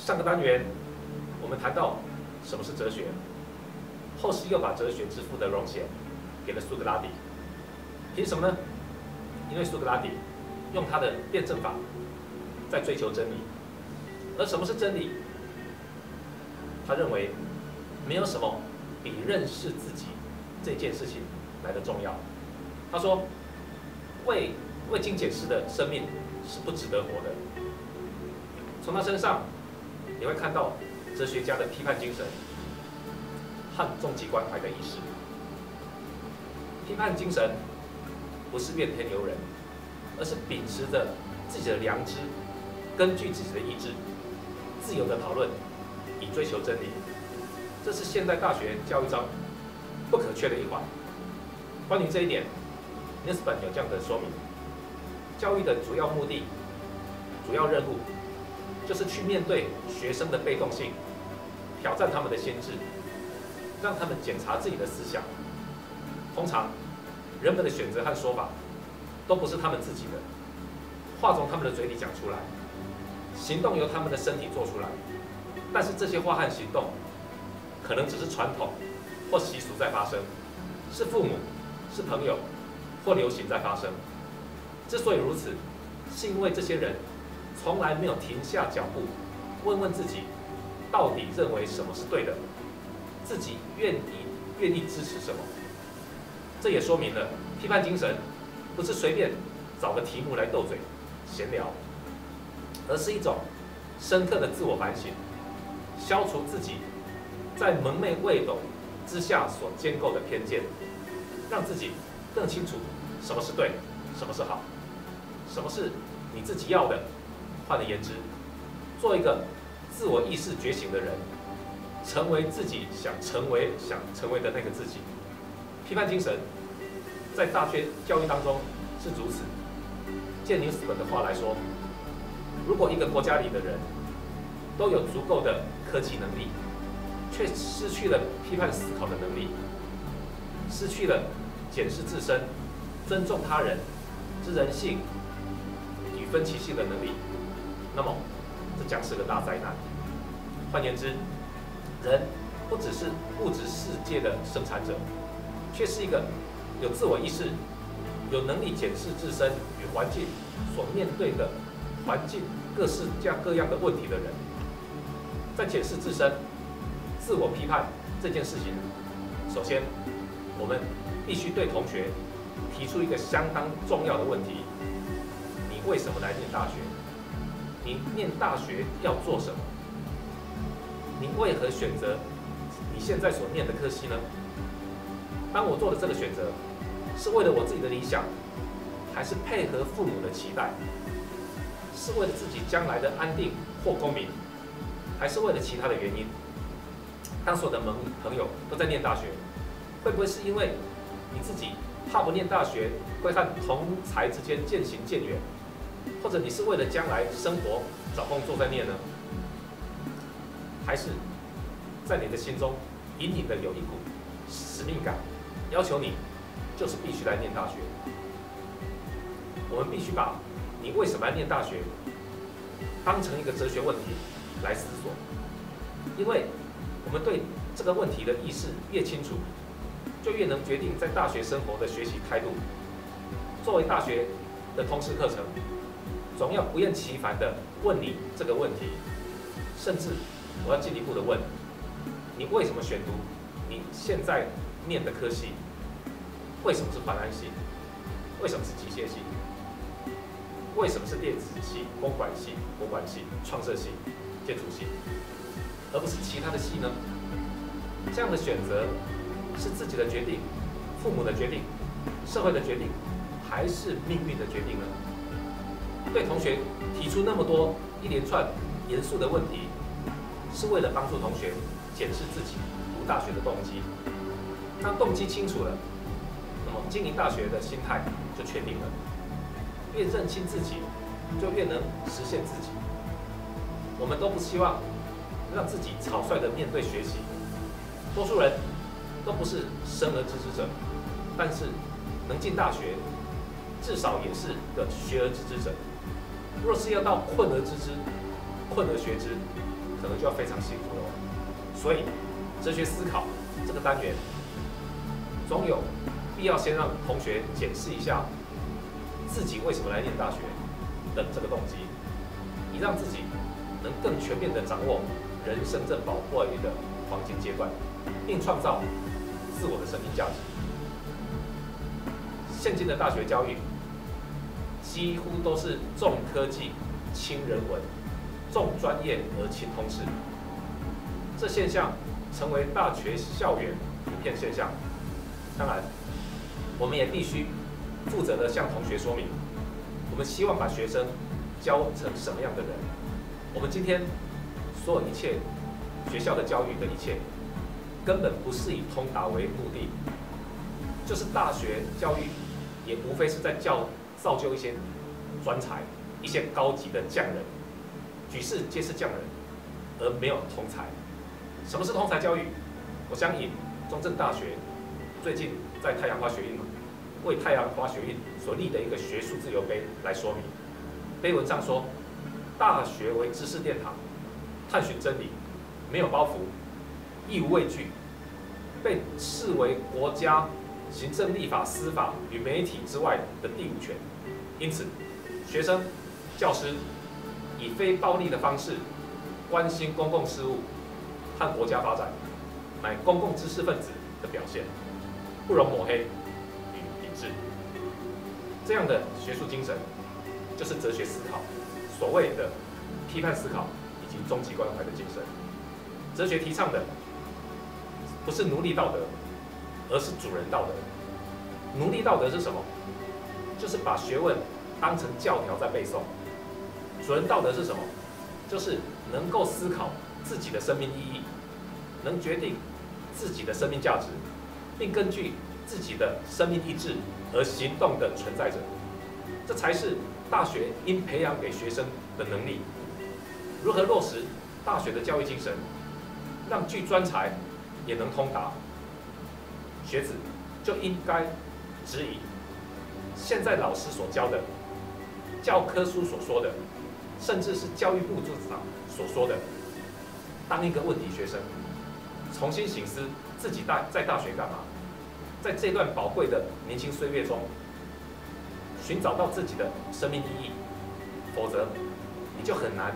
上个单元我们谈到什么是哲学，后世又把哲学之父的荣衔给了苏格拉底，凭什么呢？因为苏格拉底用他的辩证法在追求真理，而什么是真理？他认为没有什么比认识自己这件事情来得重要。他说，未经解释的生命是不值得活的。从他身上，你会看到哲学家的批判精神和终极关怀的意识。批判精神不是怨天尤人，而是秉持着自己的良知，根据自己的意志，自由的讨论，以追求真理。这是现代大学教育中不可缺的一环。关于这一点，尼斯本有这样的说明：教育的主要目的、主要任务，就是去面对学生的被动性，挑战他们的心智，让他们检查自己的思想。通常，人们的选择和说法都不是他们自己的，话从他们的嘴里讲出来，行动由他们的身体做出来。但是这些话和行动，可能只是传统或习俗在发生，是父母、是朋友或流行在发生。之所以如此，是因为这些人从来没有停下脚步，问问自己，到底认为什么是对的，自己愿意支持什么。这也说明了批判精神不是随便找个题目来斗嘴、闲聊，而是一种深刻的自我反省，消除自己在蒙昧未懂之下所建构的偏见，让自己更清楚什么是对，什么是好，什么是你自己要的。换而言之，做一个自我意识觉醒的人，成为自己想成为的那个自己。批判精神在大学教育当中是如此。借尼斯本的话来说，如果一个国家里的人都有足够的科技能力，却失去了批判思考的能力，失去了检视自身、尊重他人之人性与分歧性的能力，那么这将是个大灾难。换言之，人不只是物质世界的生产者，却是一个有自我意识、有能力检视自身与环境所面对的环境各式各样的问题的人。在检视自身、自我批判这件事情，首先我们必须对同学提出一个相当重要的问题：你为什么来念大学？你念大学要做什么？你为何选择你现在所念的科系呢？当我做的这个选择，是为了我自己的理想，还是配合父母的期待？是为了自己将来的安定或功名，还是为了其他的原因？当所有的朋友都在念大学，会不会是因为你自己怕不念大学会和同才之间渐行渐远，或者你是为了将来生活找工作在念呢？还是在你的心中隐隐的有一股使命感，要求你就是必须来念大学？我们必须把你为什么来念大学当成一个哲学问题来思索，因为我们对这个问题的意识越清楚，就越能决定在大学生活的学习态度。作为大学的通识课程，总要不厌其烦地问你这个问题，甚至我要进一步的问，你为什么选读你现在念的科系？为什么是环安系？为什么是机械系？为什么是电子系、公管系、国管系、创设系、建筑系，而不是其他的系呢？这样的选择是自己的决定、父母的决定、社会的决定，还是命运的决定呢？对同学提出那么多一连串严肃的问题，是为了帮助同学检视自己读大学的动机。当动机清楚了，那么经营大学的心态就确定了。越认清自己，就越能实现自己。我们都不希望让自己草率地面对学习。多数人都不是生而知之者，但是能进大学，至少也是个学而知之者。若是要到困而知之、困而学之，可能就要非常辛苦了。所以，哲学思考这个单元，总有必要先让同学检视一下自己为什么来念大学的这个动机，以让自己能更全面地掌握人生这宝贵的黄金阶段，并创造自我的生命价值。现今的大学教育几乎都是重科技、轻人文、重专业而轻通识，这现象成为大学校园普遍现象。当然，我们也必须负责地向同学说明，我们希望把学生教成什么样的人。我们今天所有一切学校的教育的一切，根本不是以通达为目的，就是大学教育也无非是在造就一些专才、一些高级的匠人，举世皆是匠人，而没有通才。什么是通才教育？我将以中正大学最近在太阳花学运为太阳花学运所立的一个学术自由碑来说明。碑文上说，大学为知识殿堂，探寻真理，没有包袱，义无畏惧，被视为国家行政、立法、司法与媒体之外的第五权。因此，学生、教师以非暴力的方式关心公共事务和国家发展，乃公共知识分子的表现，不容抹黑与抵制。这样的学术精神，就是哲学思考所谓的批判思考以及终极关怀的精神。哲学提倡的不是奴隶道德，而是主人道德。奴隶道德是什么？就是把学问当成教条在背诵。主人道德是什么？就是能够思考自己的生命意义，能决定自己的生命价值，并根据自己的生命意志而行动的存在者。这才是大学应培养给学生的能力。如何落实大学的教育精神，让具专才也能通达？学子就应该质疑现在老师所教的、教科书所说的，甚至是教育部组长所说的，当一个问题学生，重新省思自己在大学干嘛，在这段宝贵的年轻岁月中，寻找到自己的生命意义，否则你就很难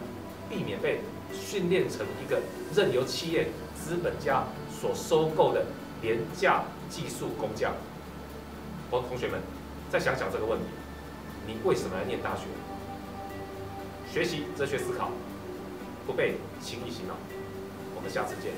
避免被训练成一个任由企业资本家所收购的廉价技术工匠。同学们，再想想这个问题：你为什么来念大学？学习哲学思考，不被轻易洗脑。我们下次见。